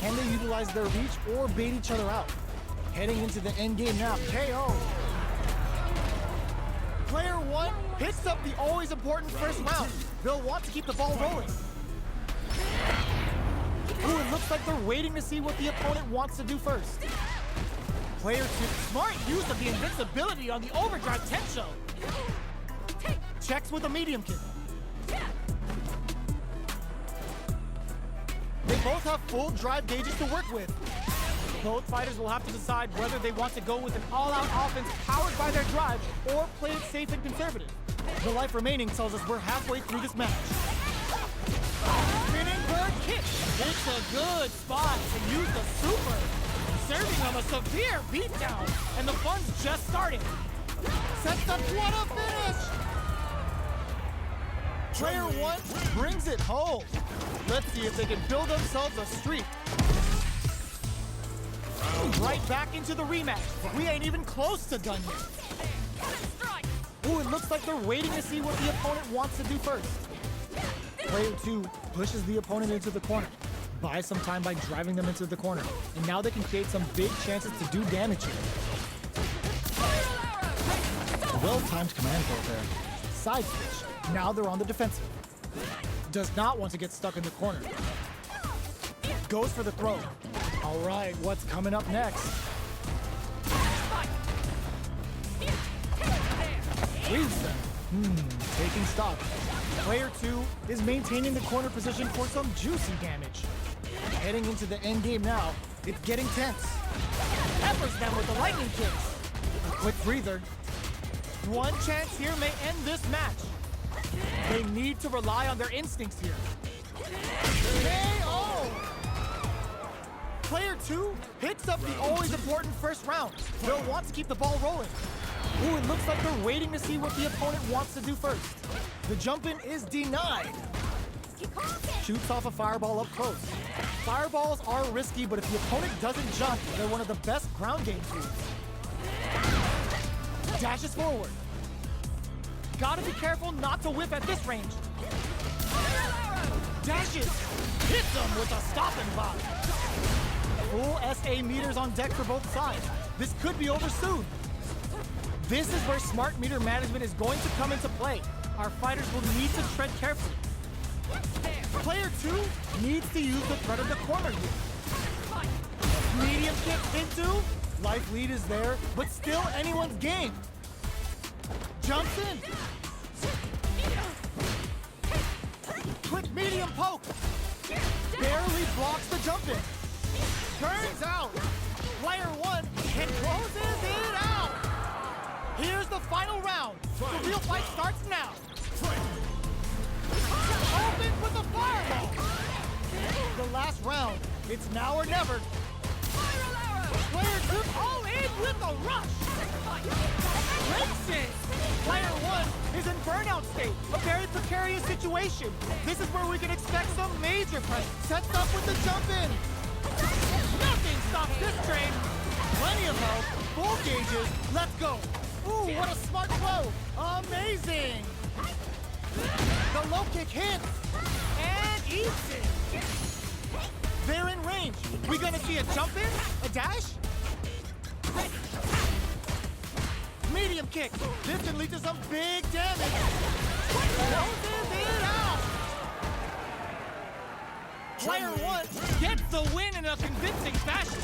Can they utilize their reach or bait each other out? Heading into the end game now, KO. Player one picks up the always important first round. They'll want to keep the ball rolling. Ooh, it looks like they're waiting to see what the opponent wants to do first. Player two, smart use of the invincibility on the overdrive Tensho. Checks with a medium kick. They both have full drive gauges to work with. Both fighters will have to decide whether they want to go with an all-out offense powered by their drive or play it safe and conservative. The life remaining tells us we're halfway through this match. Spinning bird kick. It's a good spot to use the super. Serving them a severe beatdown, and the fun's just starting. Sets up, what a finish! Player one brings it home. Let's see if they can build themselves a streak. Right back into the rematch. We ain't even close to done yet. Ooh, it looks like they're waiting to see what the opponent wants to do first. Player two pushes the opponent into the corner. Buys some time by driving them into the corner. And now they can create some big chances to do damage here. Well-timed command throw there. Side switch. Now they're on the defensive. Does not want to get stuck in the corner. Goes for the throw. All right, what's coming up next? Leaves them. Taking stock. Player two is maintaining the corner position for some juicy damage. Heading into the end game now, it's getting tense. Peppers them with the lightning kicks. A quick breather. One chance here may end this match. They need to rely on their instincts here. KO! Player two picks up the always important first round. They'll want to keep the ball rolling. Ooh, it looks like they're waiting to see what the opponent wants to do first. The jump-in is denied. Shoots off a fireball up close. Fireballs are risky, but if the opponent doesn't jump, they're one of the best ground game tools. Dashes forward. Gotta be careful not to whip at this range. Dashes. Hits them with a stopping block. Full SA meters on deck for both sides. This could be over soon. This is where smart meter management is going to come into play. Our fighters will need to tread carefully. Player two needs to use the threat of the corner here. Medium kick into. Life lead is there, but still anyone's game. Jumps in. Quick medium poke. Barely blocks the jump in. Turns out. Player one and closes it out. Here's the final round. The real fight starts now. Open with the fireball. The last round. It's now or never. Player two all in with the rush. Breaks it. Player one is in burnout state. A very precarious situation. This is where we can expect some major pressure. Sets up with the jump in. Nothing stops this train. Plenty of health. Full gauges. Let's go. Ooh, what a smart throw. Amazing. The low kick hits. And eats it. They're in range. We gonna see a jump in? A dash? Medium kick. This can lead to some big damage. Closes it out. Player one gets the win in a convincing fashion.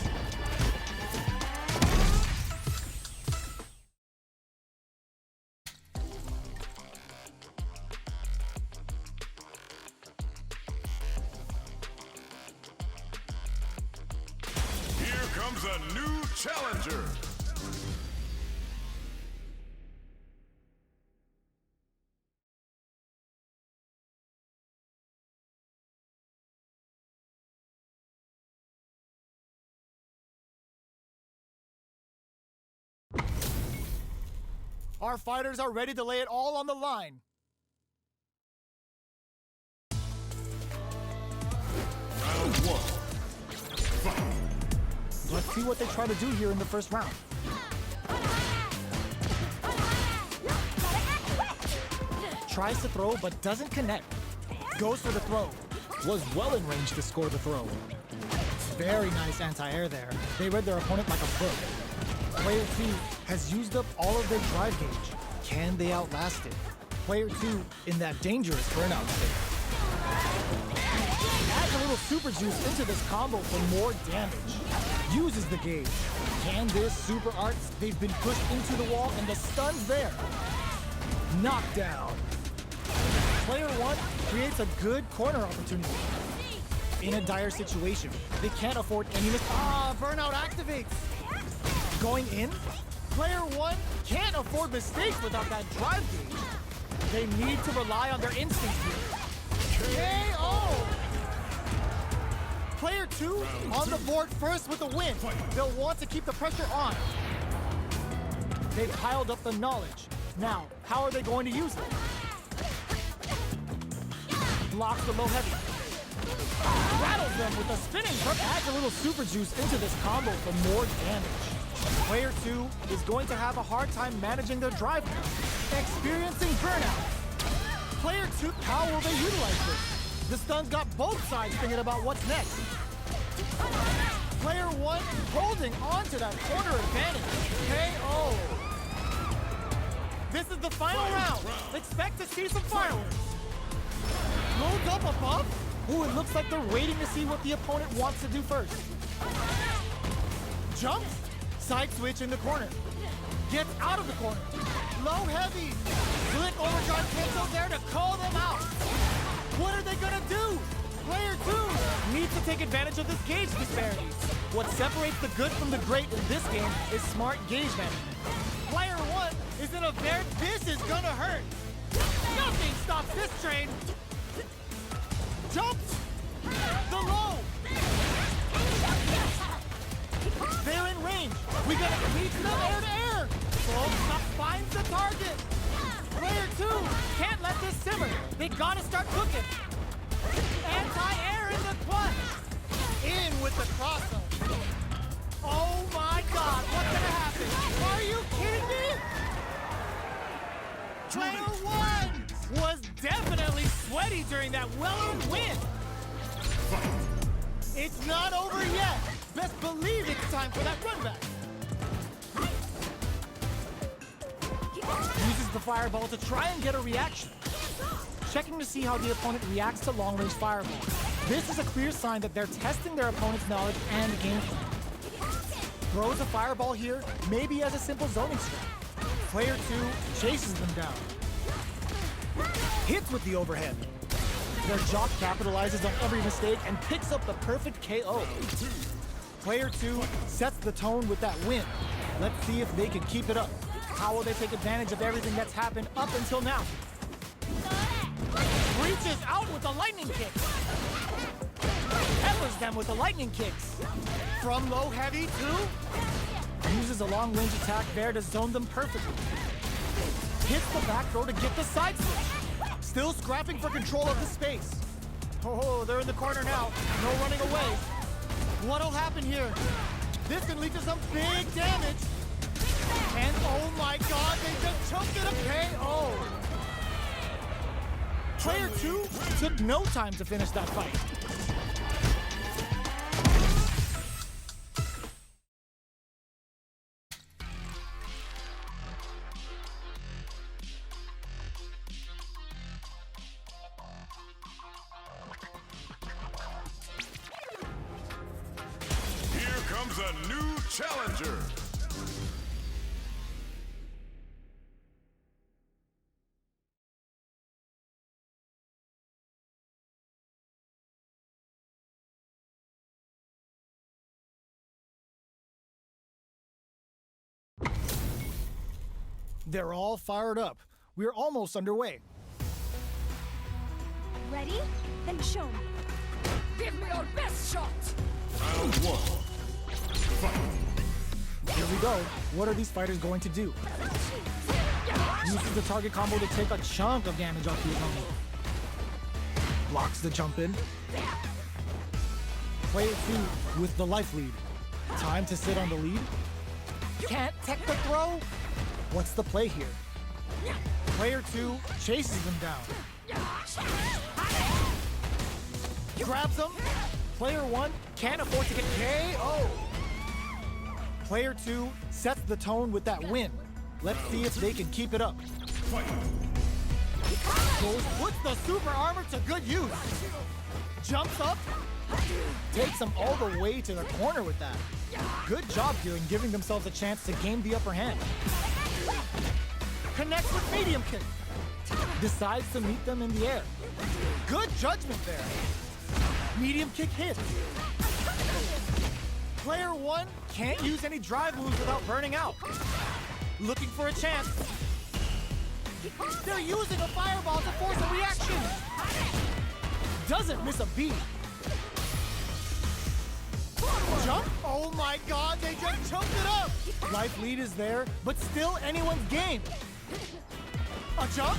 Here comes a new challenger. Our fighters are ready to lay it all on the line. Round one. Fight. Let's see what they try to do here in the first round. Tries to throw, but doesn't connect. Goes for the throw. Was well in range to score the throw. Very nice anti-air there. They read their opponent like a book. Player 2 has used up all of their drive gauge. Can they outlast it? Player 2 in that dangerous burnout state. Adds a little super juice into this combo for more damage. Uses the gauge. Can this super arts? They've been pushed into the wall and the stun's there. Knockdown. Player 1 creates a good corner opportunity. In a dire situation, they can't afford any mistakes. Burnout activates. Going in, player 1 can't afford mistakes without that drive gauge. They need to rely on their instincts here. KO! Player 2 on the board first with a win. They'll want to keep the pressure on. They've piled up the knowledge. Now, how are they going to use it? Blocks the low heavy. Rattles them with a spinning hook. Adds a little super juice into this combo for more damage. Player 2 is going to have a hard time managing their drive now. Experiencing burnout. Player 2, how will they utilize this? The stun's got both sides thinking about what's next. Player 1 holding on to that corner advantage. KO. This is the final round. Expect to see some fireworks. Loads up above. Ooh, it looks like they're waiting to see what the opponent wants to do first. Jumps. Side switch in the corner. Gets out of the corner. Low heavy. Slick overdrive cancel there to call them out. What are they gonna do? Player 2 needs to take advantage of this gauge disparity. What separates the good from the great in this game is smart gauge management. Player 1 is in a very... This is gonna hurt. Nothing stops this train. Jumps. The low. They're in range. We gotta beat them air to air. Full finds the target. Player 2 can't let this simmer. They gotta start cooking. Anti-air in the clutch. In with the crossover. Oh my God, what's gonna happen? Are you kidding me? Player 1 was definitely sweaty during that well-earned win. It's not over yet. Best believe it's time for that run back. Uses the fireball to try and get a reaction. Checking to see how the opponent reacts to long-range fireball. This is a clear sign that they're testing their opponent's knowledge and game plan. Throws a fireball here, maybe as a simple zoning strat. Player 2 chases them down. Hits with the overhead. Their jock capitalizes on every mistake and picks up the perfect KO. Player 2 sets the tone with that win. Let's see if they can keep it up. How will they take advantage of everything that's happened up until now? Reaches out with the lightning kick. Peppers them with the lightning kicks. From low heavy to... Uses a long range attack there to zone them perfectly. Hits the back throw to get the side switch. Still scrapping for control of the space. Oh, they're in the corner now. No running away. What'll happen here? This can lead to some big damage. And oh my God, they just choked it a KO. Player 2 took no time to finish that fight. Here comes a new challenger. They're all fired up. We're almost underway. Ready? Then show me. Give me your best shot! Round 1. Fight. Here we go. What are these fighters going to do? Uses the target combo to take a chunk of damage off the opponent. Blocks the jump in. Player 2 with the life lead. Time to sit on the lead. Can't tech the throw. What's the play here? Player 2 chases them down. Grabs them. Player 1 can't afford to get KO. Player 2 sets the tone with that win. Let's see if they can keep it up. Goes, puts the super armor to good use. Jumps up. Takes them all the way to the corner with that. Good job here in giving themselves a chance to gain the upper hand. Connects with medium kick. Decides to meet them in the air. Good judgment there. Medium kick hit. Player 1 can't use any drive moves without burning out. Looking for a chance. They're using a fireball to force a reaction. Doesn't miss a beat. Jump? Oh my god, they just choked it up! Life lead is there, but still anyone's game. A jump?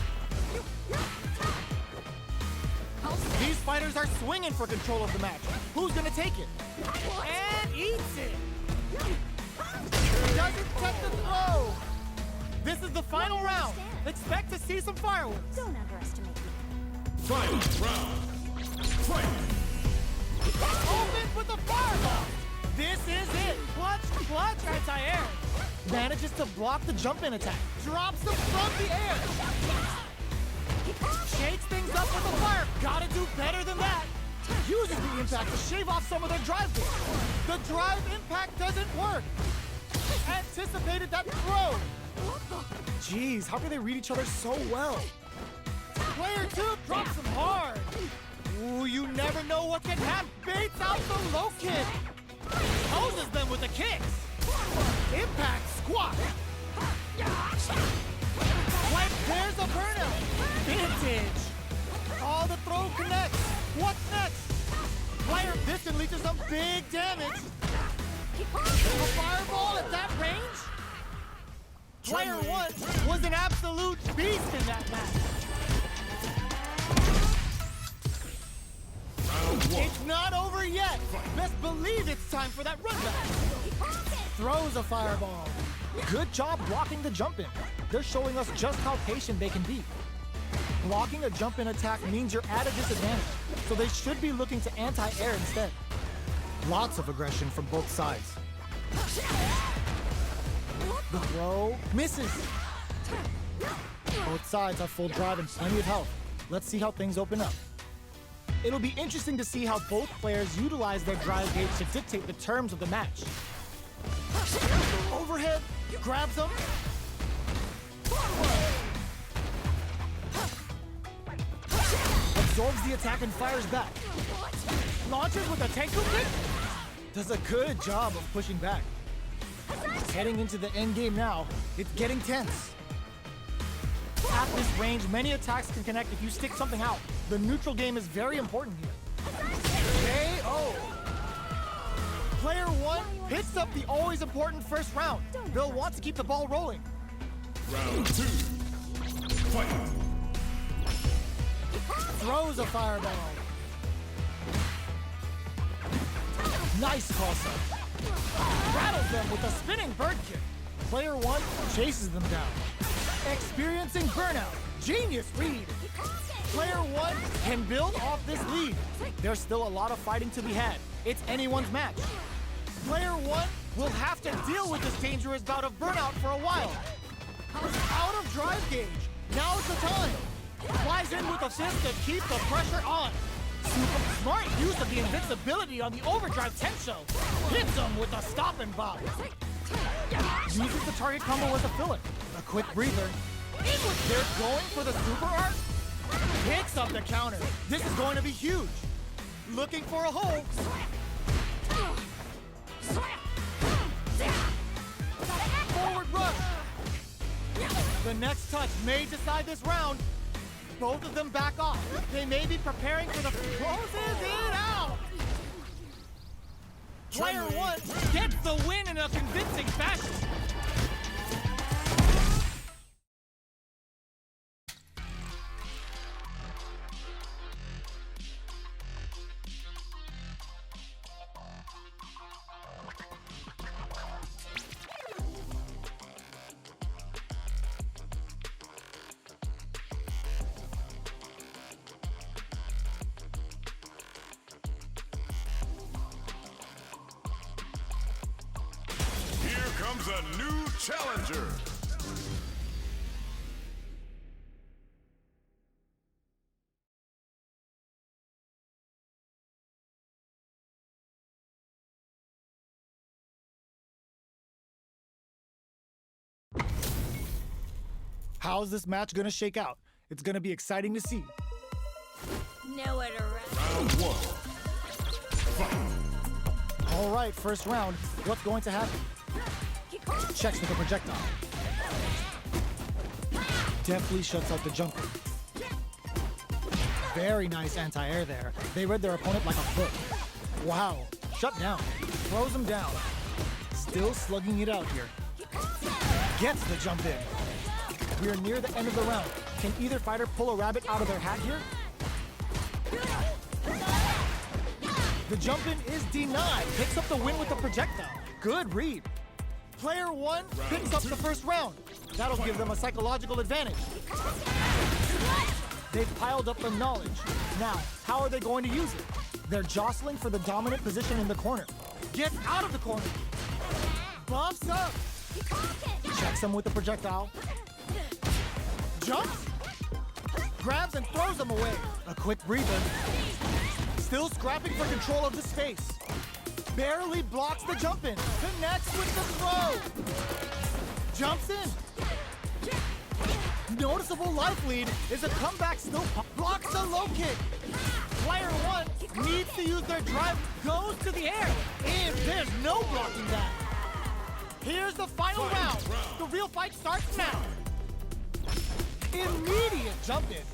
These fighters are swinging for control of the match. Who's gonna take it? And eats it! Doesn't take the throw! This is the final round. Expect to see some fireworks. Don't underestimate me. Final round. Fight! Open with the fireball! This is it! Clutch, clutch, anti-air! Manages to block the jump-in attack. Drops them from the air! Shakes things up with the fire! Gotta do better than that! Uses the impact to shave off some of their drive force. The drive impact doesn't work! Anticipated that throw! Jeez, how can they read each other so well? Player 2 drops them hard! Ooh, you never know what can happen. Baits out the low kick. Poses them with the kicks. Impact squat. Like there's a burnout. Vintage. Oh, the throw connects. What's next? Player, this can lead to some big damage. A fireball at that range? Player 1 was an absolute beast in that match. It's not over yet. Best believe it's time for that run back. Throws a fireball. Good job blocking the jump in. They're showing us just how patient they can be. Blocking a jump in attack means you're at a disadvantage, so they should be looking to anti-air instead. Lots of aggression from both sides. The throw misses. Both sides have full drive and plenty of health. Let's see how things open up. It'll be interesting to see how both players utilize their drive gauge to dictate the terms of the match. Overhead, grabs them. Absorbs the attack and fires back. Launches with a Tenku kick. Does a good job of pushing back. Heading into the end game now, it's getting tense. At this range, many attacks can connect if you stick something out. The neutral game is very important here. KO! Player 1 hits up the always important first round. They'll want to keep the ball rolling. Round 2. Fight! Throws a fireball. Nice toss-up. Rattles them with a spinning bird kick. Player 1 chases them down. Experiencing burnout. Genius read. Player 1 can build off this lead. There's still a lot of fighting to be had. It's anyone's match. Player 1 will have to deal with this dangerous bout of burnout for a while. Out of drive gauge. Now's the time. Flies in with a fist to keep the pressure on. Super smart use of the invincibility on the overdrive Tensho. Hits him with a stop and bop. Uses the target combo as a filler. A quick breather. They're going for the super art. Picks up the counter. This is going to be huge. Looking for a hole. Forward rush. The next touch may decide this round. Both of them back off. They may be preparing for the closes it out. Player 1 gets the win in a convincing fashion. comes a new challenger. How's this match gonna shake out? It's gonna be exciting to see. Nowhere to run. Round one. Fight. All right, first round. What's going to happen? Checks with a projectile. Deftly shuts out the jumper. Very nice anti-air there. They read their opponent like a book. Wow, shut down. Throws him down. Still slugging it out here. Gets the jump in. We are near the end of the round. Can either fighter pull a rabbit out of their hat here? The jump in is denied. Picks up the win with the projectile. Good read. Player one picks up the first round. That'll give them a psychological advantage. They've piled up the knowledge. Now, how are they going to use it? They're jostling for the dominant position in the corner. Gets out of the corner. Buffs up. Checks him with the projectile. Jumps. Grabs and throws him away. A quick breather. Still scrapping for control of the space. Barely blocks the jump in. Connects with the throw. Jumps in. Noticeable life lead is a comeback still blocks the low kick. Player one needs to use their drive, goes to the air. And there's no blocking that. Here's the final round. The real fight starts now. Immediate jump in.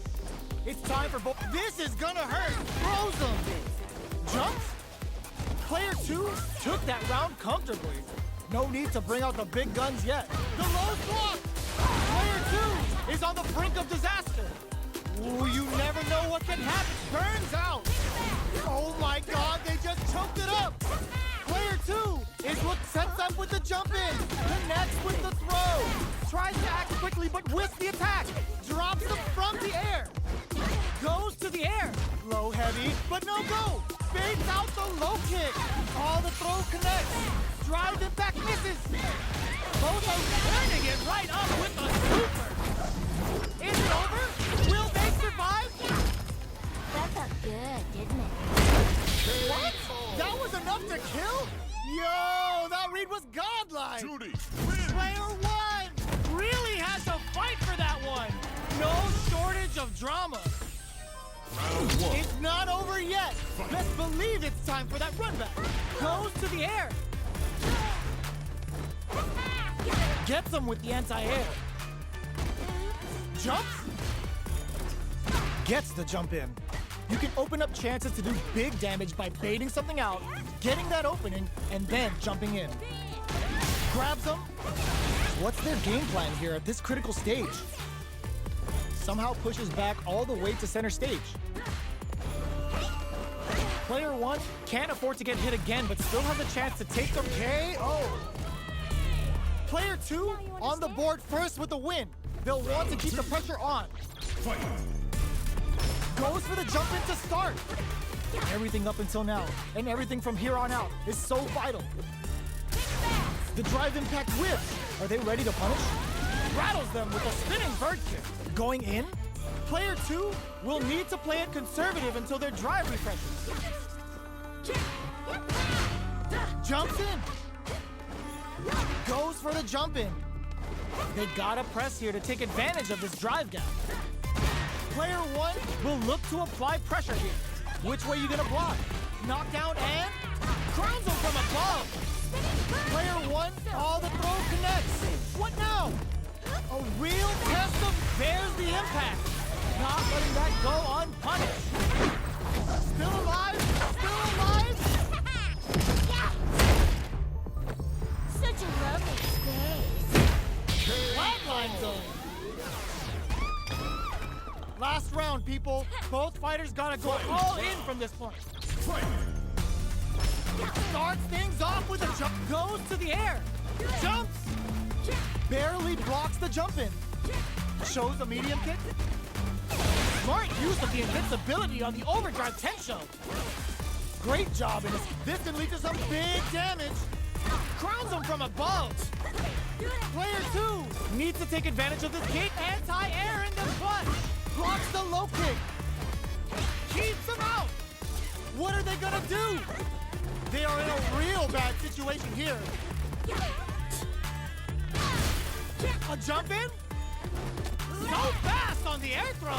It's time for both. This is gonna hurt. Throws them. Jumps. Player two took that round comfortably. No need to bring out the big guns yet. The low block. Player two is on the brink of disaster. Ooh, you never know what can happen. Burns out. Oh my God, they just choked it up. Player two is what sets up with the jump in. Connects with the throw. Tries to act quickly but whiffs the attack. Drops them from the air. Goes to the air. Low heavy, but no go. Fades out the low kick. All the throw connects. Drive impact misses. Both are turning it right up with the super. Is it over? Will they survive? That felt good, didn't it? What? That was enough to kill? Yo, that read was godlike. Judy, Player one really had to fight for that one. No shortage of drama. round one. It's not over yet. Best believe it's time for that run back. Goes to the air. Gets him with the anti-air. Jumps. Gets the jump in. You can open up chances to do big damage by baiting something out, getting that opening, and then jumping in. Grabs them. What's their game plan here at this critical stage? Somehow pushes back all the way to center stage. Player one can't afford to get hit again, but still has a chance to take the KO. Player two on the board first with the win. They'll want to keep the pressure on. Fight. Goes for the jump in to start. Everything up until now, and everything from here on out, is so vital. The drive impact whiffs. Are they ready to punish? Rattles them with a spinning bird kick. Going in, player two will need to play it conservative until their drive refreshes. Jumps in. Goes for the jump in. They gotta press here to take advantage of this drive gap. Player one will look to apply pressure here. Which way you gonna block? Knockdown and crowns him from above. Player one, all the throw connects. What now? A real test of there's the impact. Not letting that go unpunished. Still alive? Still alive? Such a lovely space. Flatline zone. Last round, people. Both fighters gotta go all in from this point. Fight. Starts things off with a jump. Goes to the air. Jumps. Barely blocks the jump in. Shows a medium kick. Smart use of the invincibility on the overdrive Tensho. Great job in this. This can lead to some big damage. crowns him from above. Player 2 needs to take advantage of this gate. Anti-air in the butt. Blocks the low kick. Keeps him out. What are they gonna do? They are in a real bad situation here. A jump in? So fast on the air throw.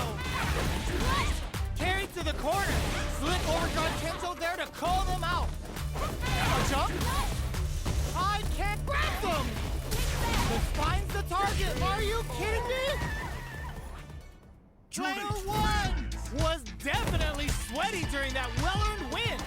Carried to the corner. Slick overguard Kento there to call them out. A jump? I can't grab them. This finds the target. Are you kidding me? Player 1 was definitely sweaty during that well-earned win.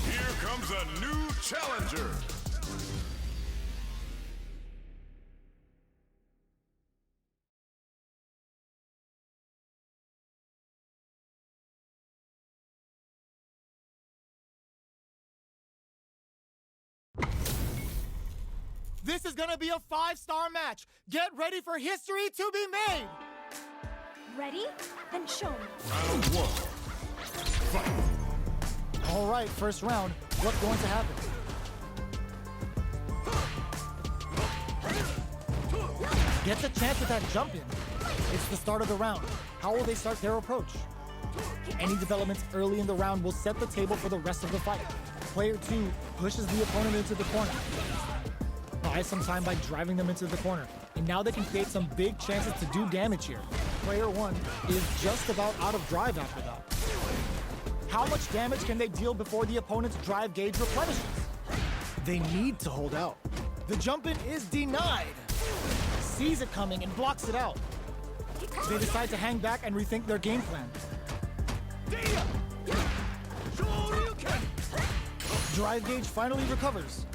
Here comes a new challenger. This is gonna be a 5-star match. Get ready for history to be made. Ready? Then show me. Round 1. Fight. All right, first round. What's going to happen? Gets a chance with that jump in. It's the start of the round. How will they start their approach? Any developments early in the round will set the table for the rest of the fight. Player 2 pushes the opponent into the corner. Buys some time by driving them into the corner. And now they can create some big chances to do damage here. Player 1 is just about out of drive after that. How much damage can they deal before the opponent's drive gauge replenishes? They need to hold out. The jump-in is denied. Sees it coming and blocks it out. They decide to hang back and rethink their game plan. Drive gauge finally recovers.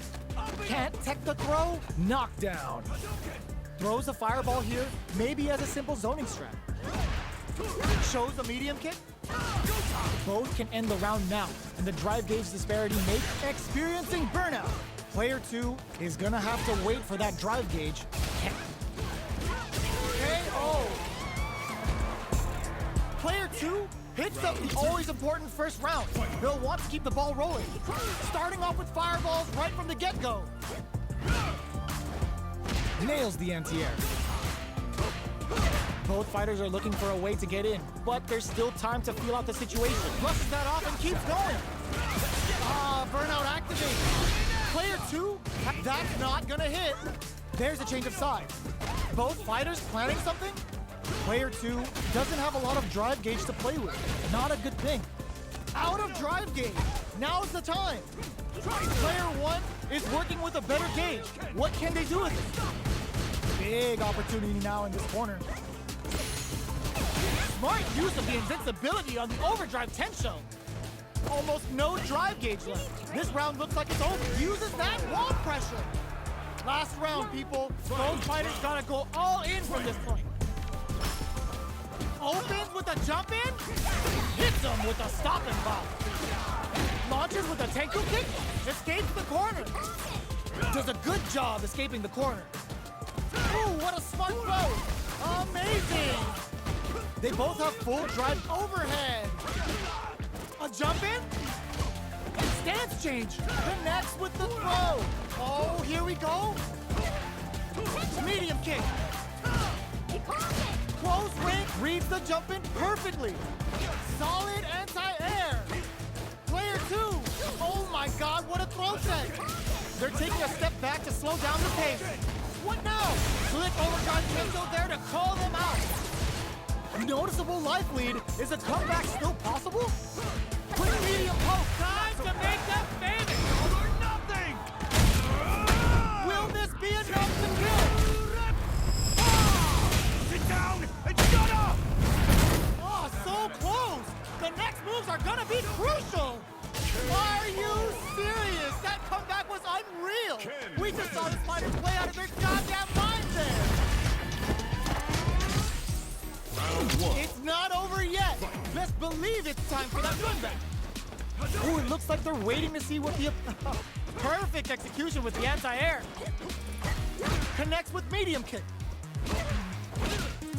Can't tech the throw? Knockdown. Throws a fireball here, maybe as a simple zoning strat. Shows a medium kick. Both can end the round now, and the drive gauge disparity makes experiencing burnout. Player 2 is gonna have to wait for that drive gauge. KO. Player 2 picks up the always important first round. They'll want to keep the ball rolling, starting off with fireballs right from the get-go. Nails the anti-air. Both fighters are looking for a way to get in, but there's still time to feel out the situation. Brushes that off and keeps going. Burnout activated. Player 2, that's not gonna hit. There's a change of sides. Both fighters planning something? Player 2 doesn't have a lot of drive gauge to play with. Not a good thing. Out of drive gauge. Now's the time. Player 1 is working with a better gauge. What can they do with it? Big opportunity now in this corner. Smart use of the invincibility on the overdrive Tensho. Almost no drive gauge left. This round looks like it's over. Uses that wall pressure. Last round, people. Both fighters gotta go all in from this point. Opens with a jump in. Hits him with a stop and pop. Launches with a Tenku kick. Escapes the corner. Does a good job escaping the corner. Ooh, what a smart throw. Amazing. They both have full drive overhead. A jump in. Stance change. Connects with the throw. Oh, here we go. Medium kick. Close range reads the jump in perfectly. Solid anti-air. Player 2. Oh my God, what a throw set. They're taking a step back to slow down the pace. What now? Slick overguard Kento there to call them out. Noticeable life lead. Is a comeback still possible? Quick medium poke. Time to make them famous. All or nothing. Will this be enough to kill? Sit down and shut up! Oh, so close. The next moves are gonna be crucial. Are you serious? That comeback was unreal. We just saw this fighter play out of their goddamn minds there. It's not over yet. Let's believe it's time for that run back. Ooh, it looks like they're waiting to see what the... Perfect execution with the anti-air. Connects with medium kick.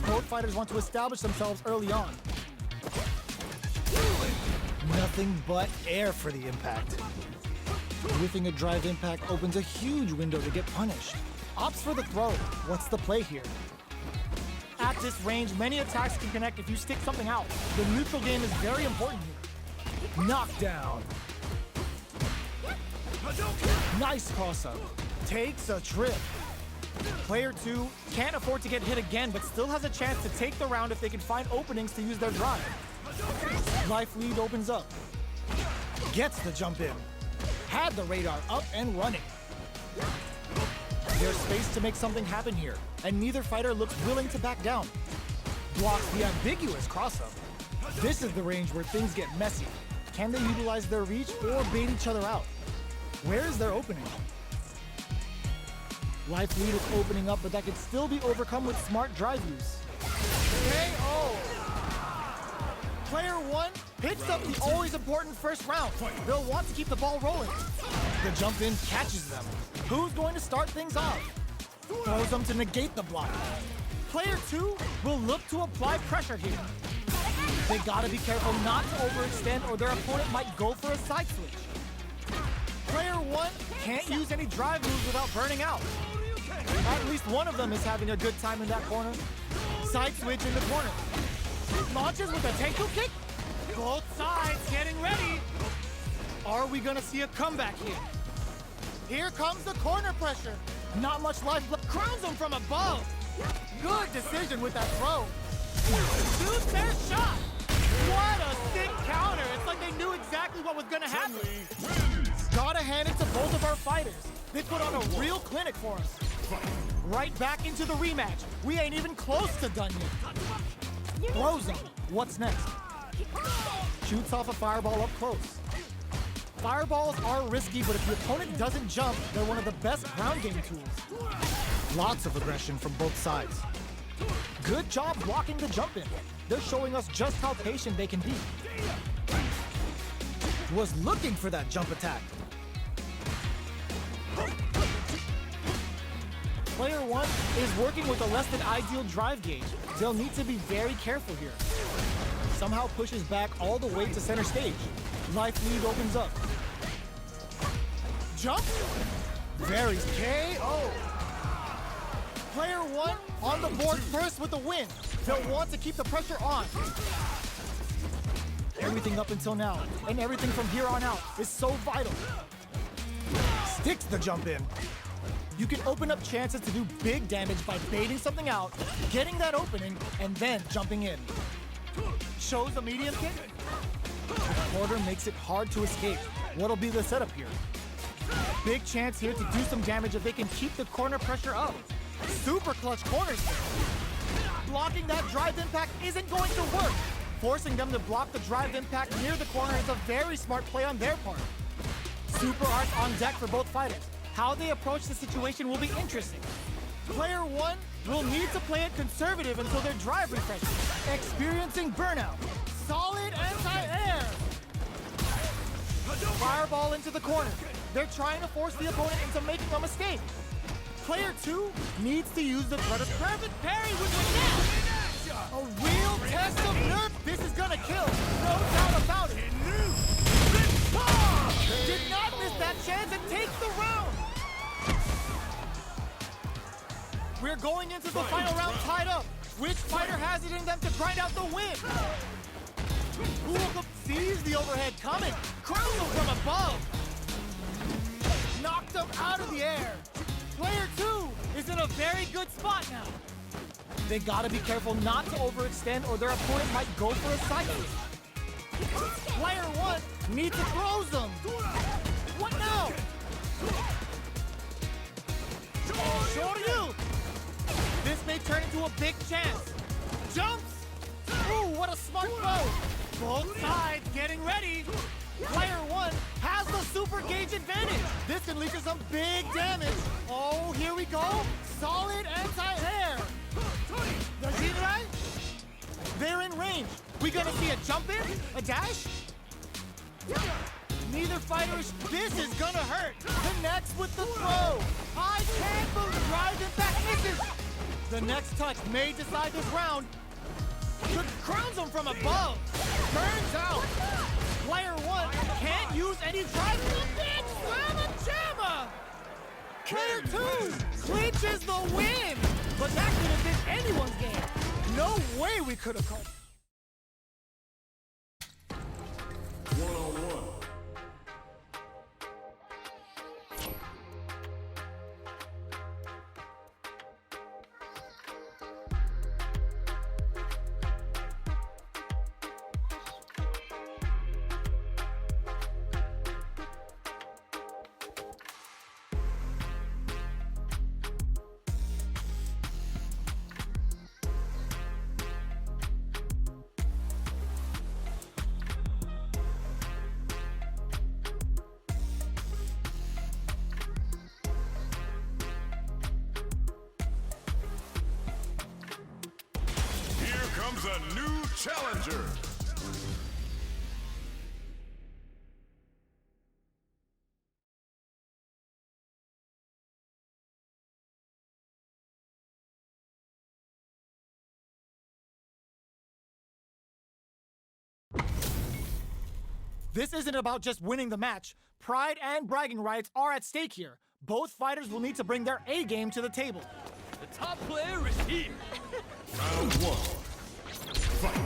Both fighters want to establish themselves early on. Nothing but air for the impact. Whiffing a drive impact opens a huge window to get punished. Opts for the throw. What's the play here? At this range, many attacks can connect if you stick something out. The neutral game is very important here. Knockdown. Nice cross-up. Takes a trip. Player 2 can't afford to get hit again, but still has a chance to take the round if they can find openings to use their drive. Life lead opens up. Gets the jump in. Had the radar up and running. There's space to make something happen here, and neither fighter looks willing to back down. Blocks the ambiguous cross-up. This is the range where things get messy. Can they utilize their reach or bait each other out? Where is their opening? Life lead is opening up, but that could still be overcome with smart drive use. KO! Player 1 picks up the always important first round. They'll want to keep the ball rolling. The jump in catches them. Who's going to start things off? Throws them to negate the block. Player 2 will look to apply pressure here. They gotta be careful not to overextend or their opponent might go for a side switch. Player 1 can't use any drive moves without burning out. At least one of them is having a good time in that corner. Side switch in the corner. Launches with a Tenku kick. Both sides getting ready. Are we gonna see a comeback here? Here comes the corner pressure. Not much life left. Crowns him from above. Good decision with that throw. Shoots their shot. What a sick counter. It's like they knew exactly what was gonna happen. Gotta hand it to both of our fighters. They put on a real clinic for us. Right back into the rematch. We ain't even close to done yet. Throws him. What's next? Shoots off a fireball up close. Fireballs are risky, but if the opponent doesn't jump, they're one of the best ground game tools. Lots of aggression from both sides. Good job blocking the jump in. They're showing us just how patient they can be. Was looking for that jump attack. Player 1 is working with a less than ideal drive gauge. They'll need to be very careful here. Somehow pushes back all the way to center stage. Life lead opens up. Jump. Varies KO. Player 1 on the board first with the win. They'll want to keep the pressure on. Everything up until now, and everything from here on out is so vital. Sticks the jump in. You can open up chances to do big damage by baiting something out, getting that opening, and then jumping in. Shows a medium kick. The quarter makes it hard to escape. What'll be the setup here? Big chance here to do some damage if they can keep the corner pressure up. Super clutch corners. Blocking that drive impact isn't going to work. Forcing them to block the drive impact near the corner is a very smart play on their part. Super arts on deck for both fighters. How they approach the situation will be interesting. Player 1 will need to play it conservative until their drive refreshes. Experiencing burnout. Solid anti-air. Fireball into the corner. They're trying to force the opponent into making a mistake. Player 2 needs to use the predator. Perfect parry with the net. A real test of nerve. This is gonna kill. No doubt about it. Did not miss that chance and takes the round. We're going into the final round tied up. Which fighter has it in them to grind out the win? Who sees the overhead coming? Crowns him from above. Knocked him out of the air. Player 2 is in a very good spot now. They gotta be careful not to overextend or their opponent might go for a side switch. Player 1 needs to throw them. What now? Shoryu! This may turn into a big chance. Jumps! Ooh, what a smart throw! Both sides getting ready. Player 1 has the super gauge advantage. This can lead to some big damage. Oh, here we go. Solid anti-air. The Jirai? range. We gonna see a jump in? A dash? Neither fighter's. This is gonna hurt. Connects with the throw. I can't believe drive impact misses. The next touch may decide this round. Crowns him from above. Turns out. Player one can't use any drive. Big slamma-jamma. Player two clinches the win. But that could have been anyone's game. No way we could have called. One-on-one. Comes a new challenger. This isn't about just winning the match. Pride and bragging rights are at stake here. Both fighters will need to bring their A game to the table. The top player is here. Round one. Fight.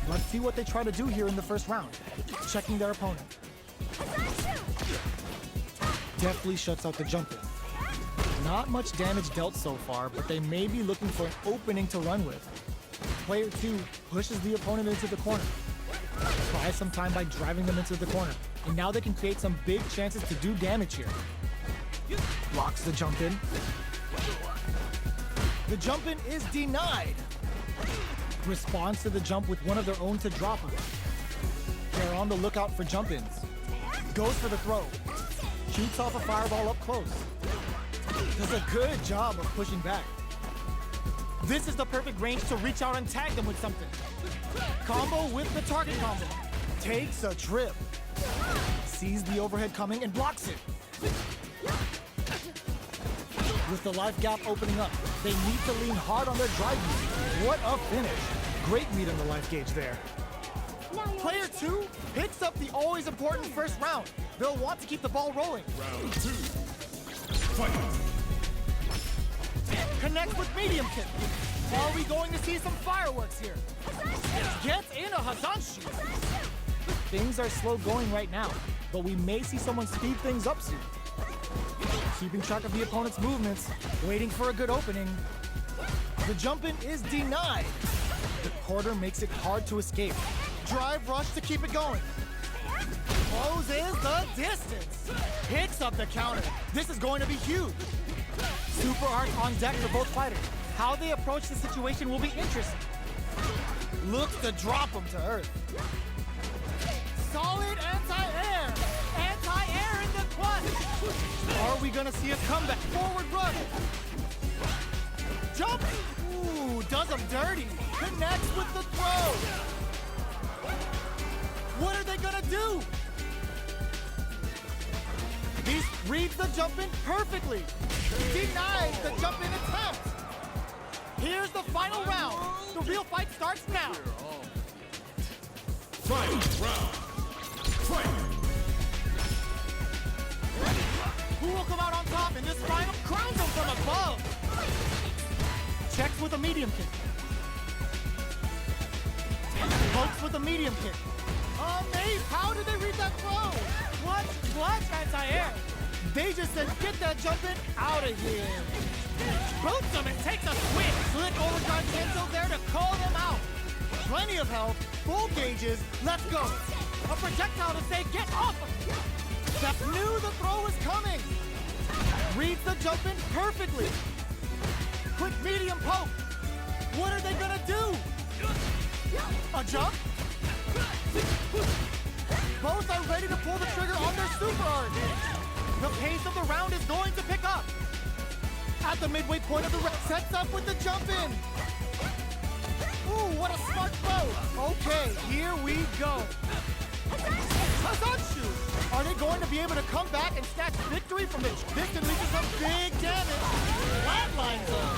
Let's see what they try to do here in the first round. Checking their opponent. Deftly shuts out the jump in. Not much damage dealt so far, but they may be looking for an opening to run with. Player two pushes the opponent into the corner. Buys some time by driving them into the corner. And now they can create some big chances to do damage here. Blocks the jump in. The jump in is denied. Responds to the jump with one of their own to drop him. They're on the lookout for jump ins. Goes for the throw. Shoots off a fireball up close. Does a good job of pushing back. This is the perfect range to reach out and tag them with something. Combo with the target combo. Takes a trip. Sees the overhead coming and blocks it. With the life gap opening up, they need to lean hard on their drive meter. What a finish. Great read on the life gauge there. Player two picks up the always important first round. They'll want to keep the ball rolling. Round two. Fight. Connects with medium kick. Are we going to see some fireworks here? Gets in a Hazanshi. Things are slow going right now, but we may see someone speed things up soon. Keeping track of the opponent's movements, waiting for a good opening. The jump in is denied. The quarter makes it hard to escape. Drive rush to keep it going. Closes the distance. Picks up the counter. This is going to be huge. Super art on deck for both fighters. How they approach the situation will be interesting. Looks to drop him to earth. Solid anti-air. Anti-air in the clutch. Are we gonna see a comeback? Forward run. Jump. Ooh, does him dirty. Connects with the throw. What are they gonna do? He reads the jump in perfectly. Denies the jump in attempt. Here's the final round. The real fight starts now. Final round. Fight. Who will come out on top in this final? Crowns him from above. Checks with a medium kick. Pokes with a medium kick. Amazing! How did they read that throw? What clutch anti-air? They just said, get that jump in out of here. Boots him and takes a swing. Slick overdrive cancel there to call them out. Plenty of health, full gauges, let's go. A projectile to say, get off him. That knew the throw was coming. Reads the jump in perfectly. Quick medium poke. What are they gonna do? A jump? Both are ready to pull the trigger on their super art. The pace of the round is going to pick up. At the midway point of the round, sets up with the jump in. Ooh, what a smart throw. go. Hazanshu! Are they going to be able to come back and snatch victory from this? This can lead to some big damage. Flatline zone.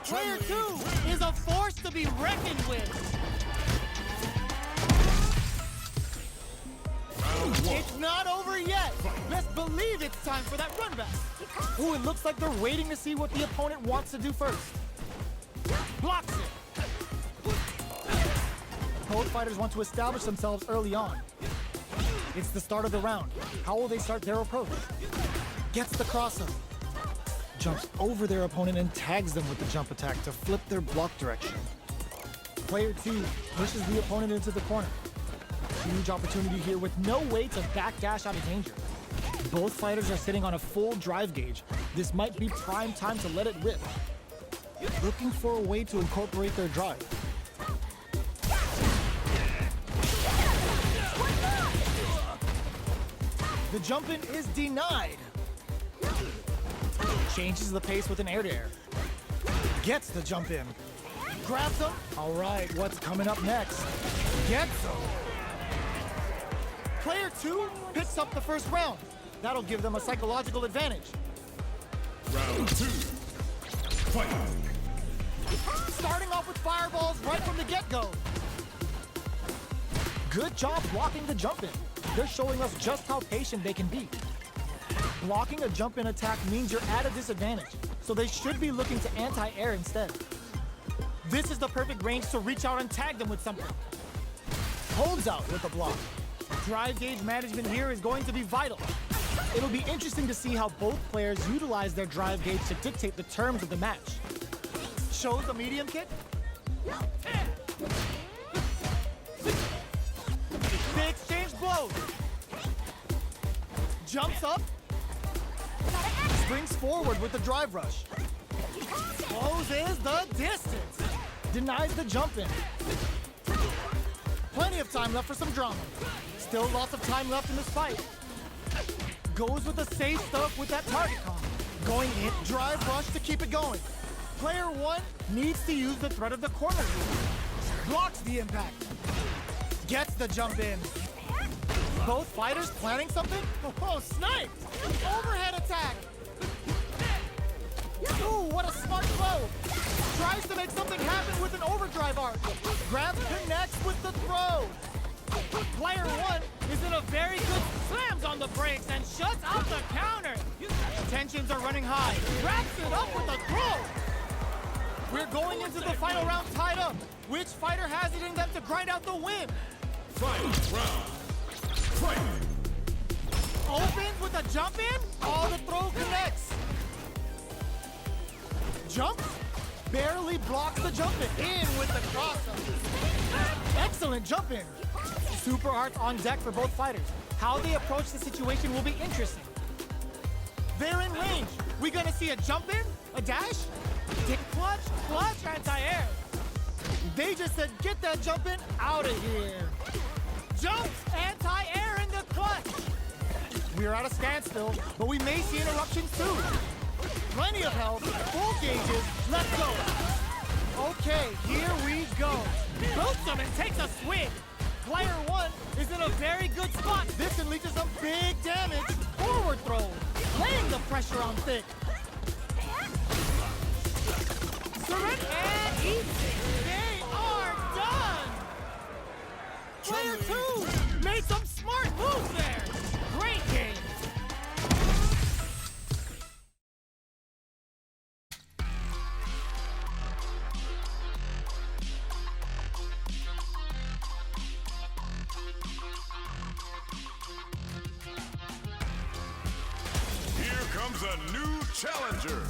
Player 2 is a force to be reckoned with. It's not over yet. Best believe it's time for that run back. Ooh, it looks like they're waiting to see what the opponent wants to do first. Blocks it. Both fighters want to establish themselves early on. It's the start of the round. How will they start their approach? Gets the crossover. Jumps over their opponent and tags them with the jump attack to flip their block direction. Player 2 pushes the opponent into the corner. Huge opportunity here with no way to backdash out of danger. Both fighters are sitting on a full drive gauge. This might be prime time to let it rip. Looking for a way to incorporate their drive. The jump-in is denied. Changes the pace with an air-to-air. Gets the jump-in. Grabs him. All right, what's coming up next? Gets him. Player 2 picks up the first round. That'll give them a psychological advantage. Round 2. Fight. Starting off with fireballs right from the get-go. Good job blocking the jump-in. They're showing us just how patient they can be. Blocking a jump-in attack means you're at a disadvantage, so they should be looking to anti-air instead. This is the perfect range to reach out and tag them with something. Holds out with a block. Drive gauge management here is going to be vital. It'll be interesting to see how both players utilize their drive gauge to dictate the terms of the match. Shows a medium kick. They exchange blows. Jumps up. Springs forward with the drive rush. Closes the distance. Denies the jump in. Plenty of time left for some drama. Still lots of time left in this fight. Goes with the safe stuff with that target combo. Going in, drive rush to keep it going. Player 1 needs to use the threat of the corner. Blocks the impact. Gets the jump in. Both fighters planning something? Oh, sniped! Overhead attack! Ooh, what a smart throw! Tries to make something happen with an overdrive arc. Grabs, connects with the throw. Player 1 is in a very good slams on the brakes and shuts out the counter. Tensions are running high. Wraps it up with a throw. We're going into the final round tied up. Which fighter has it in them to grind out the win? Final round. Fight. Opens with a jump in. All the throw connects. Jumps. Barely blocks the jump in with the crossover. Excellent jump in. Super arts on deck for both fighters. How they approach the situation will be interesting. They're in range. We gonna see a jump in? A dash? Clutch, clutch, anti-air. They just said, get that jump in out of here. Jumps, anti-air in the clutch. We're at a standstill, but we may see interruptions too. Plenty of health, full gauges, let's go. Okay, here we go. Boots him and takes a swing. Player 1 is in a very good spot. This can lead to some big damage. Forward throw, laying the pressure on thick. Surrender and easy. They are done. Player 2 made some smart moves there. Great game. Here comes a new challenger.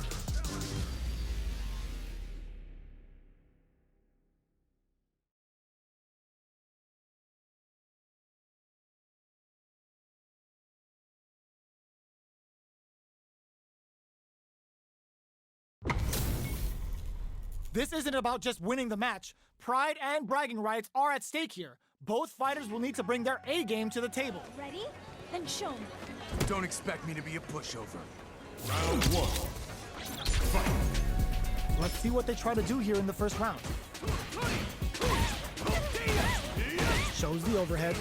This isn't about just winning the match. Pride and bragging rights are at stake here. Both fighters will need to bring their A game to the table. Ready? Then show me. Don't expect me to be a pushover. Round 1. Fight. Let's see what they try to do here in the first round. Shows the overhead.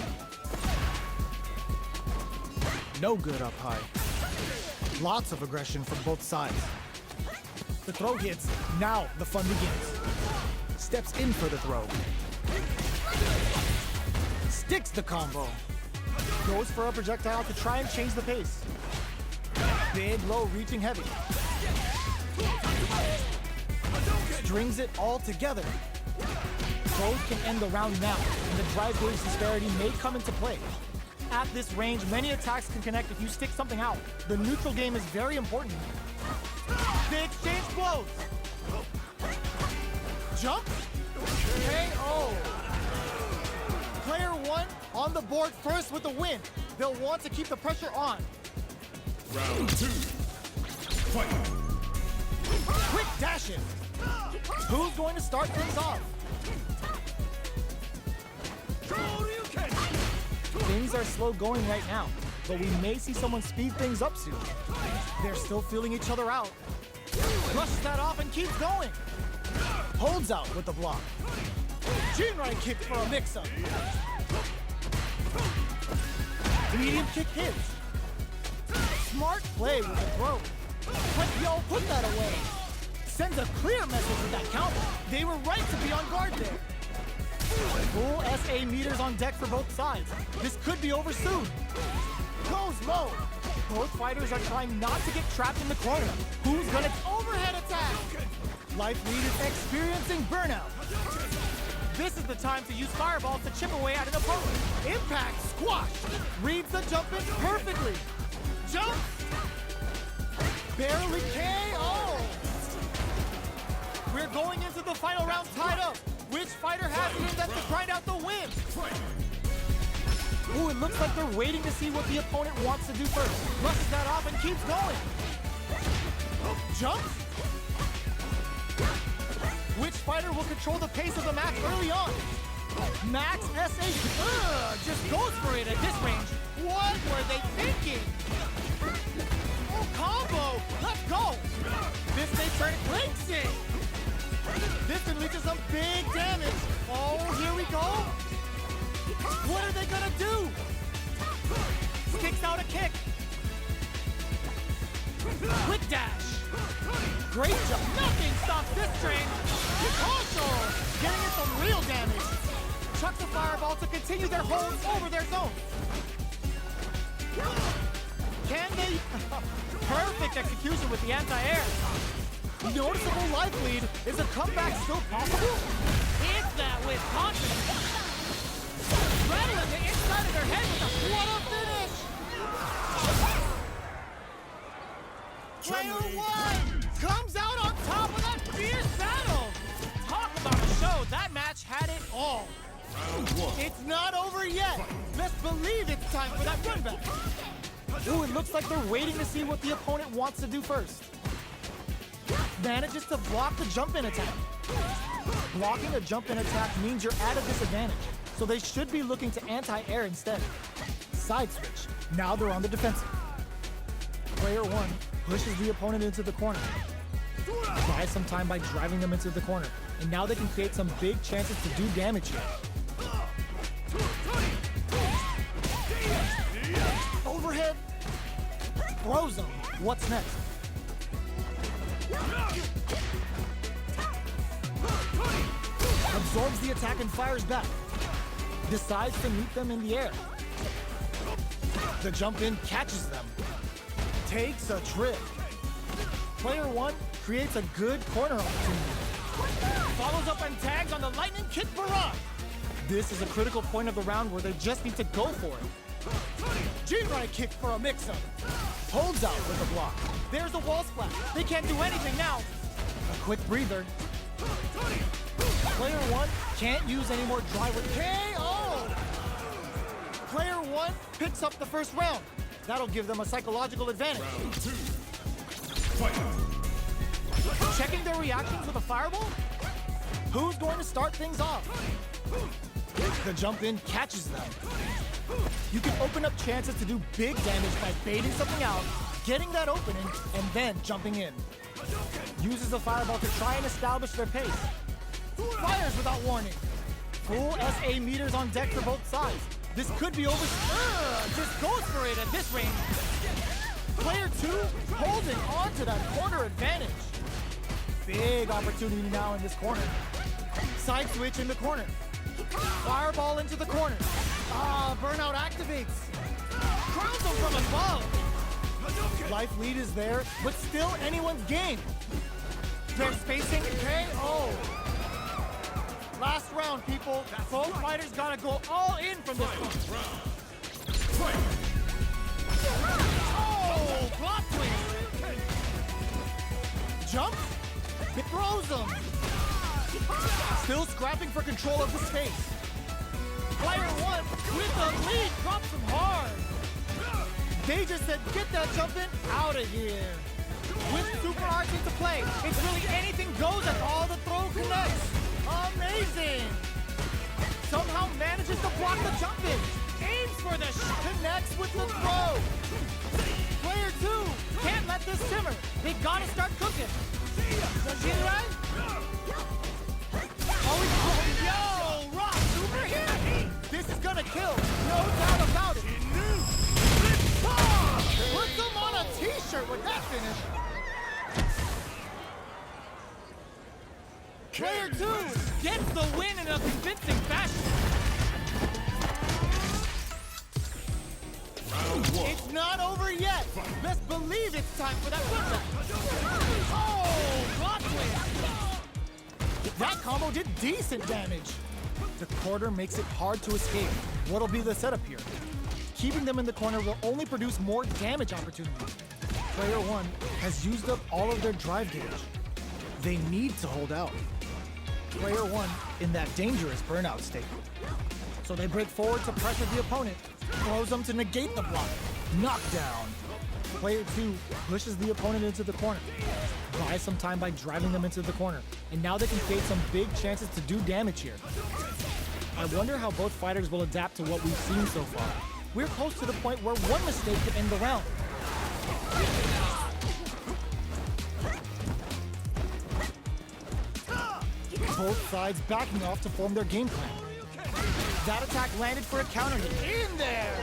No good up high. Lots of aggression from both sides. The throw hits. Now the fun begins. Steps in for the throw. Sticks the combo. Goes for a projectile to try and change the pace. Big, low, reaching heavy. Strings it all together. Both can end the round now, and the drive gauge disparity may come into play. At this range, many attacks can connect if you stick something out. The neutral game is very important. They exchange blows. Jump. KO. Player one on the board first with the win. They'll want to keep the pressure on. Round 2. Fight. Quick dash in. Who's going to start things off? Things are slow going right now, but we may see someone speed things up soon. They're still feeling each other out. Brushes that off and keeps going. Holds out with the block. Jinrai kick for a mix-up. Medium kick hits. Smart play with the throw. But yo, put that away. Sends a clear message with that counter. They were right to be on guard there. Full SA meters on deck for both sides. This could be over soon. Goes low. Both fighters are trying not to get trapped in the corner. Who's gonna overhead attack? Life Lead is experiencing burnout. This is the time to use fireballs to chip away at an opponent. Impact squash. Reads the jump in perfectly. Jump. Barely KO. We're going into the final round tied up. Which fighter has it in them to grind out the win? Ooh, it looks like they're waiting to see what the opponent wants to do first. Brushes that off and keeps going. Jump. Which fighter will control the pace of the match early on? Max SA just goes for it at this range. What were they thinking? Oh, combo! Let's go! This may turn clinching! This can lead to some big damage. Oh, here we go. What are they gonna do? Sticks out a kick. Quick dash. Great jump. Nothing stops this train. Pikachu getting in some real damage. Chucks a fireball to continue their hold over their zone. Can they? Perfect execution with the anti-air. Noticeable life lead. Is a comeback still possible? It's that with confidence. Rattling the inside of their head with a what a finish! Player one comes out on top of that fierce battle. Talk about a show. That match had it all. Round 1. It's not over yet. Best believe it's time for that run back. Ooh, it looks like they're waiting to see what the opponent wants to do first. Manages to block the jump-in attack. Blocking a jump-in attack means you're at a disadvantage, so they should be looking to anti-air instead. Side switch. Now they're on the defensive. Player one pushes the opponent into the corner. Buys some time by driving them into the corner, and now they can create some big chances to do damage here. Overhead. Throws them. What's next? Absorbs the attack and fires back. Decides to meet them in the air. The jump in catches them. Takes a trip. Player one creates a good corner opportunity. Follows up and tags on the lightning kick barrage. This is a critical point of the round where they just need to go for it. Jinrai kick for a mix-up. Holds out with a block. There's a wall splash. They can't do anything now. A quick breather. Player one can't use any more driver. KO! Player one picks up the first round. That'll give them a psychological advantage. Round 2. Fight. Checking their reactions with a fireball? Who's going to start things off? The jump in catches them. You can open up chances to do big damage by baiting something out, getting that opening, and then jumping in. Uses a fireball to try and establish their pace. Fires without warning. Full SA meters on deck for both sides. This could be over. Just goes for it at this range. Player 2 holding on to that corner advantage. Big opportunity now in this corner. Side switch in the corner. Fireball into the corner. Burnout activates. Crowns him from above. Life lead is there, but still anyone's game. They're spacing KO. Last round, people. Both fighters gotta go all in from this one. Oh, block twist. Jump. It throws him. Still scrapping for control of the space. Player 1 with the lead drops him hard. They just said, get that jump in out of here. With super arts into play, it's really anything goes as all the throw connects. Amazing! Somehow manages to block the jump in. Aims for the connects with the throw. Player 2 can't let this simmer. They gotta start cooking. Jirai? Yo, Rock, super hit! This is gonna kill, no doubt about it. Puts him on a t-shirt with that finish. Player 2 gets the win in a convincing fashion. It's not over yet. Best believe it's time for that whiplash. Oh, block twist. That combo did decent damage. The quarter makes it hard to escape. What'll be the setup here? Keeping them in the corner will only produce more damage opportunities. Player 1 has used up all of their drive gauge. They need to hold out. Player 1 in that dangerous burnout state. So they break forward to pressure the opponent, throws them to negate the block. Knockdown. Player 2 pushes the opponent into the corner. Buys some time by driving them into the corner. And now they can create some big chances to do damage here. I wonder how both fighters will adapt to what we've seen so far. We're close to the point where one mistake could end the round. Both sides backing off to form their game plan. That attack landed for a counter hit. In there!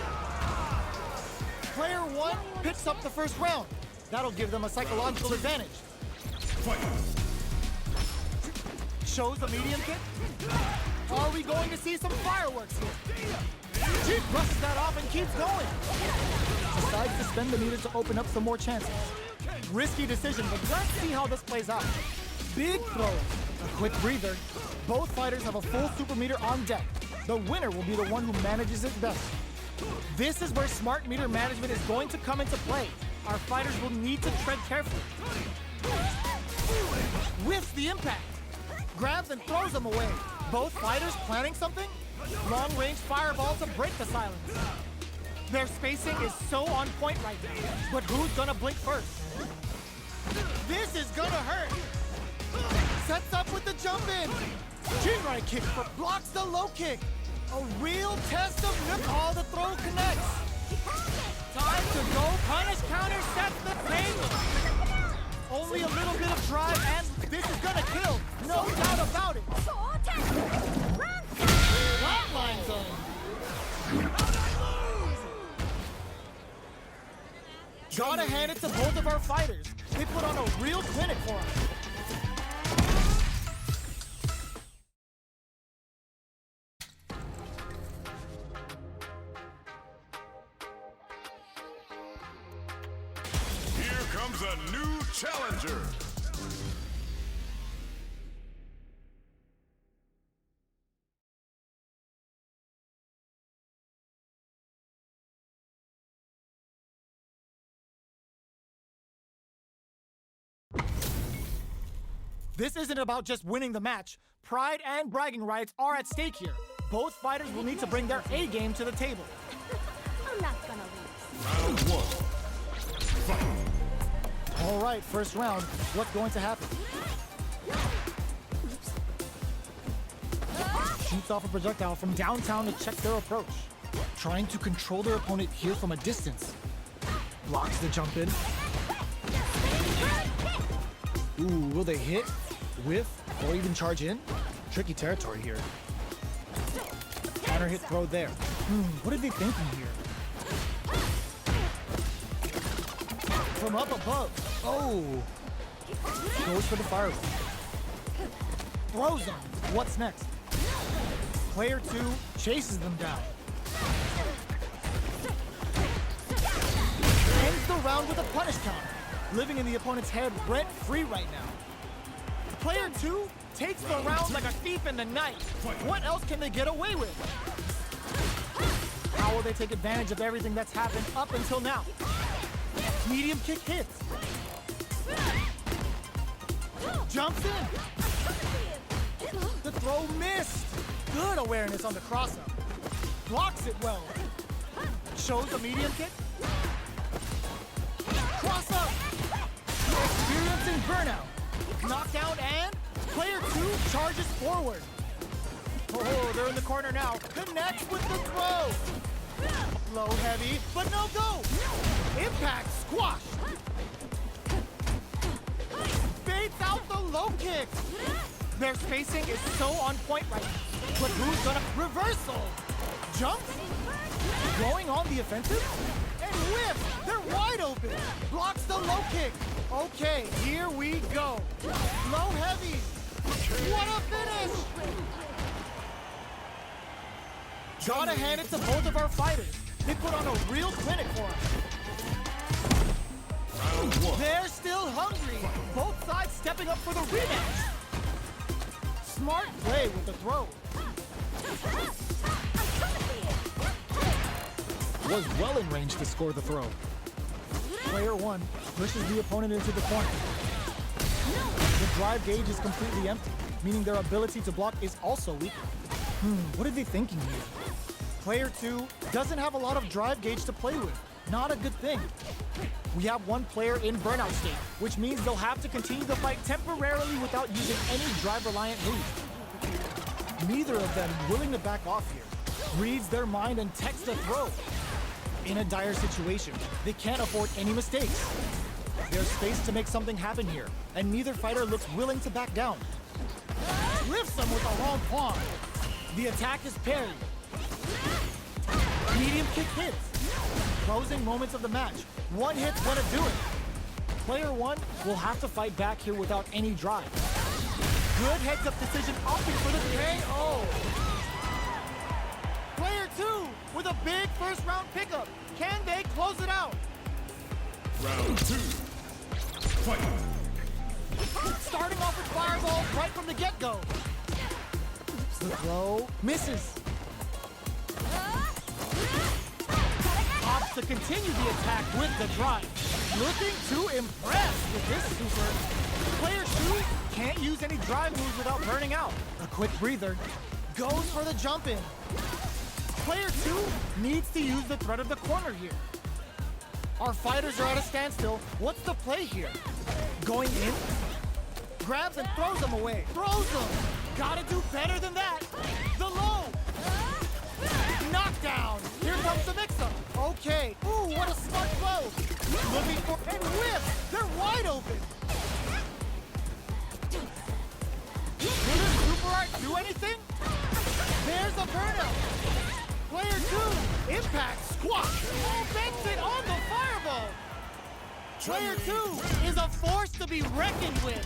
Player 1 picks up the first round. That'll give them a psychological advantage. Shows a medium kick. Are we going to see some fireworks here? She brushes that off and keeps going. Decides to spend the meter to open up some more chances. Risky decision, but let's see how this plays out. Big throw. A quick breather. Both fighters have a full super meter on deck. The winner will be the one who manages it best. This is where smart meter management is going to come into play. Our fighters will need to tread carefully. Whiffs the impact. Grabs and throws them away. Both fighters planning something? Long-range fireball to break the silence. Their spacing is so on point right now. But who's gonna blink first? This is gonna hurt. Sets up with the jump in. Jimmypikachuchoi kick blocks the low kick. A real test of if all the throw connects. Time to go. Punish counter sets the table. Only a little bit of drive and this is gonna kill. No doubt about it. Flatline zone. Gotta hand it to both of our fighters. They put on a real clinic for us. Here comes a new challenger. This isn't about just winning the match. Pride and bragging rights are at stake here. Both fighters will need to bring their A game to the table. I'm not gonna lose. Round 1. Fight. All right, first round. What's going to happen? Shoots off a projectile from downtown to check their approach. Trying to control their opponent here from a distance. Blocks the jump in. Ooh, will they hit, whiff, or even charge in? Tricky territory here. Counter hit throw there. What are they thinking here? From up above. Oh! Goes for the fireball. Throws them. What's next? Player 2 chases them down. Ends the round with a punish counter. Living in the opponent's head rent-free right now. Player 2 takes the round like a thief in the night. What else can they get away with? How will they take advantage of everything that's happened up until now? Medium kick hits. Jumps in. The throw missed. Good awareness on the cross-up. Blocks it well. Shows a medium kick. Cross-up. Experiencing burnout. Knockdown and player 2 charges forward. Oh, they're in the corner now. Connects with the throw. Low heavy, but no go. Impact squash. Fades out the low kick. Their spacing is so on point right now. But who's gonna reversal? Jumps? Going on the offensive? And whips! They're wide open! Blocks the low kick! Okay, here we go. Low heavy. What a finish! Gotta hand it to both of our fighters. They put on a real clinic for us. They're still hungry. Both sides stepping up for the rematch. Smart play with the throw. Was well in range to score the throw. Player 1 pushes the opponent into the corner. The drive gauge is completely empty, meaning their ability to block is also weak. What are they thinking here? Player 2 doesn't have a lot of drive gauge to play with. Not a good thing. We have one player in burnout state, which means they'll have to continue the fight temporarily without using any drive-reliant moves. Neither of them willing to back off here. Reads their mind and texts a throw. In a dire situation, they can't afford any mistakes. There's space to make something happen here, and neither fighter looks willing to back down. Lifts them with a long palm. The attack is parried. Medium kick hits. Closing moments of the match. One hit's gonna do it. Player 1 will have to fight back here without any drive. Good heads-up decision opting for the KO. Player 2 with a big first-round pickup. Can they close it out? Round 2. Fight. Starting off with fireballs right from the get-go. The throw misses. Opts to continue the attack with the drive. Looking to impress with this super. Player 2 can't use any drive moves without burning out. A quick breather. Goes for the jump in. Player 2 needs to use the threat of the corner here. Our fighters are at a standstill. What's the play here? Going in? Grabs and throws them away. Throws them! Gotta do better than that. The low! Knockdown! Here comes the mix-up. Okay. Ooh, what a smart blow. Looking for and whip. They're wide open. Will this super art do anything? There's a burnout. Player 2, impact squash. Oh, bends it on the fireball. Player 2 is a force to be reckoned with.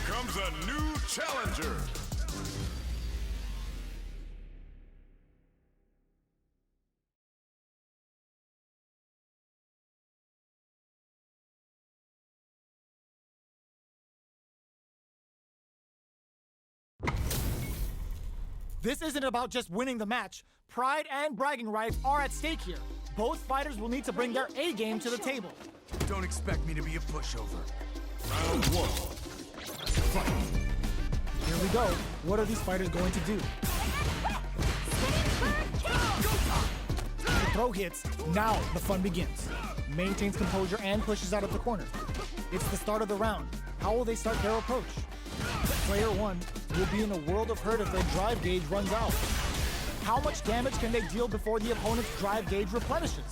Comes a new challenger. This isn't about just winning the match. Pride and bragging rights are at stake here. Both fighters will need to bring their A game to the table. Don't expect me to be a pushover. Round 1. Fight. Here we go. What are these fighters going to do? The throw hits. Now the fun begins. Maintains composure and pushes out of the corner. It's the start of the round. How will they start their approach? Player 1 will be in a world of hurt if their drive gauge runs out. How much damage can they deal before the opponent's drive gauge replenishes?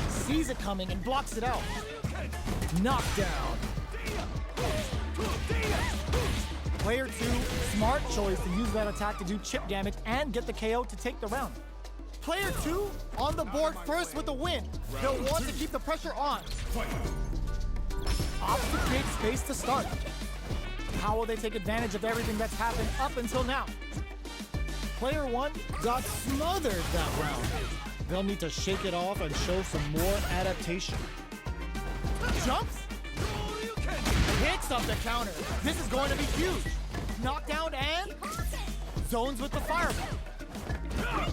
Sees it coming and blocks it out. Knockdown. Player 2, smart choice to use that attack to do chip damage and get the KO to take the round. Player 2 on the board first with the win. He'll want to keep the pressure on. Opts to create space to start. How will they take advantage of everything that's happened up until now? Player 1 got smothered that round. They'll need to shake it off and show some more adaptation. Jumps? Hits up the counter. This is going to be huge. Knockdown and zones with the fireball.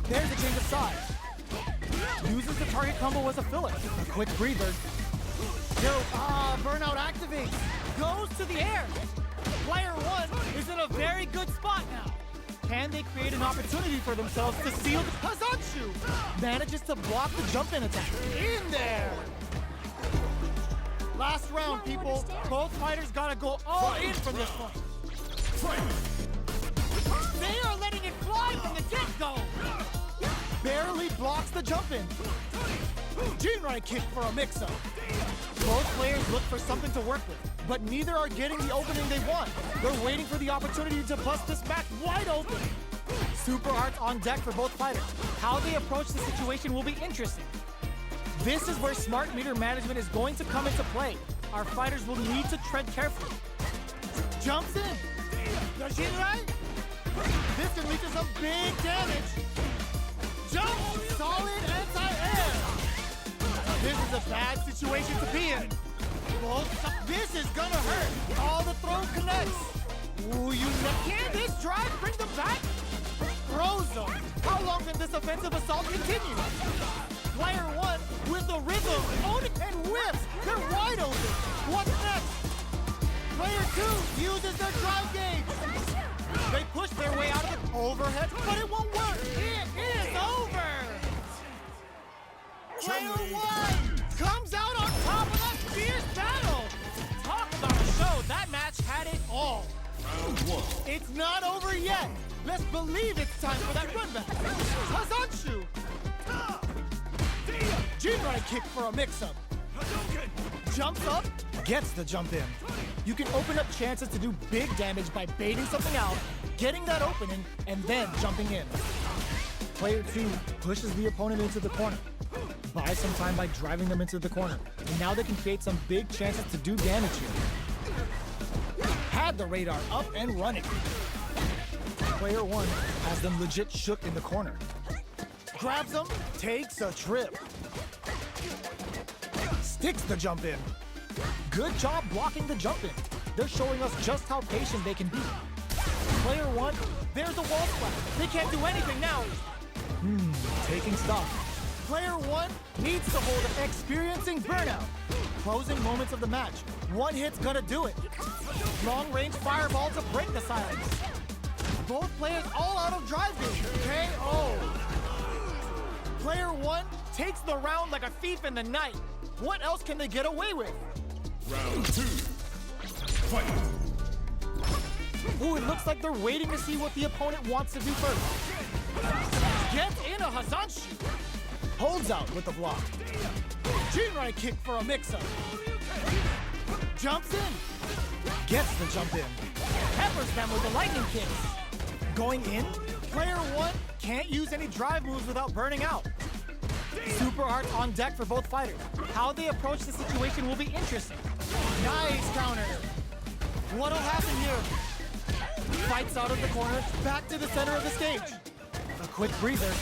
There's a change of size. Uses the target combo as a filler. A quick breather. Burnout activates. Goes to the air. Player 1 is in a very good spot now. Can they create an opportunity for themselves to seal the Hazanchu? Manages to block the jump-in attack. In there! Last round, people. Both fighters gotta go all in for this one. They are letting it fly from the get-go. Barely blocks the jump-in. Jinrai kick for a mix-up. Both players look for something to work with, but neither are getting the opening they want. They're waiting for the opportunity to bust this match wide open. Super arts on deck for both fighters. How they approach the situation will be interesting. This is where smart meter management is going to come into play. Our fighters will need to tread carefully. Jumps in. The Jinrai. This can lead to some big damage. Jump. Solid anti-air. This is a bad situation to be in. This is gonna hurt. All the throw connects. Ooh, can this drive bring them back? Throws them. How long can this offensive assault continue? Player 1 with the rhythm, and whips. They're wide open. What's next? Player 2 uses their drive gauge. They push their way out of the overhead, but it won't work. It is over. Player 1 comes out on top of that fierce battle. Talk about a show. That match had it all. Round 1. It's not over yet. Let's believe it's time for that run back. Hazanchu. Jinrai kick for a mix-up. Jumps up, gets the jump in. You can open up chances to do big damage by baiting something out, getting that opening, and then jumping in. Player 2 pushes the opponent into the corner. Buy some time by driving them into the corner. And now they can create some big chances to do damage here. Had the radar up and running. Player 1 has them legit shook in the corner. Grabs them, takes a trip. Sticks the jump in. Good job blocking the jump in. They're showing us just how patient they can be. Player 1, there's a wall splash. They can't do anything now. Taking stock. Player 1 needs to hold an experiencing burnout. Closing moments of the match. One hit's gonna do it. Long-range fireball to break the silence. Both players all out of drive gauge. KO. Player 1 takes the round like a thief in the night. What else can they get away with? Round 2. Fight. Ooh, it looks like they're waiting to see what the opponent wants to do first. Gets in a Hazanchu. Holds out with the block. Jinrai kick for a mix-up. Jumps in. Gets the jump in. Peppers them with the lightning kicks. Going in, player 1 can't use any drive moves without burning out. Super arts on deck for both fighters. How they approach the situation will be interesting. Nice counter. What'll happen here? Fights out of the corner, back to the center of the stage. A quick breather.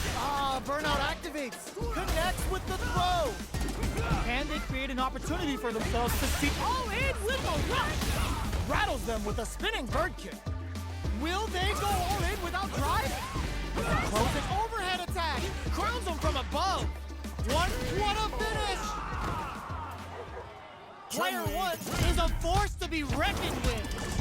Burnout activates. Connects with the throw. Can they create an opportunity for themselves to see all in with a rush? Rattles them with a spinning bird kick. Will they go all in without drive? Throws an overhead attack. Crowns them from above. What a finish! Player 1 is a force to be reckoned with.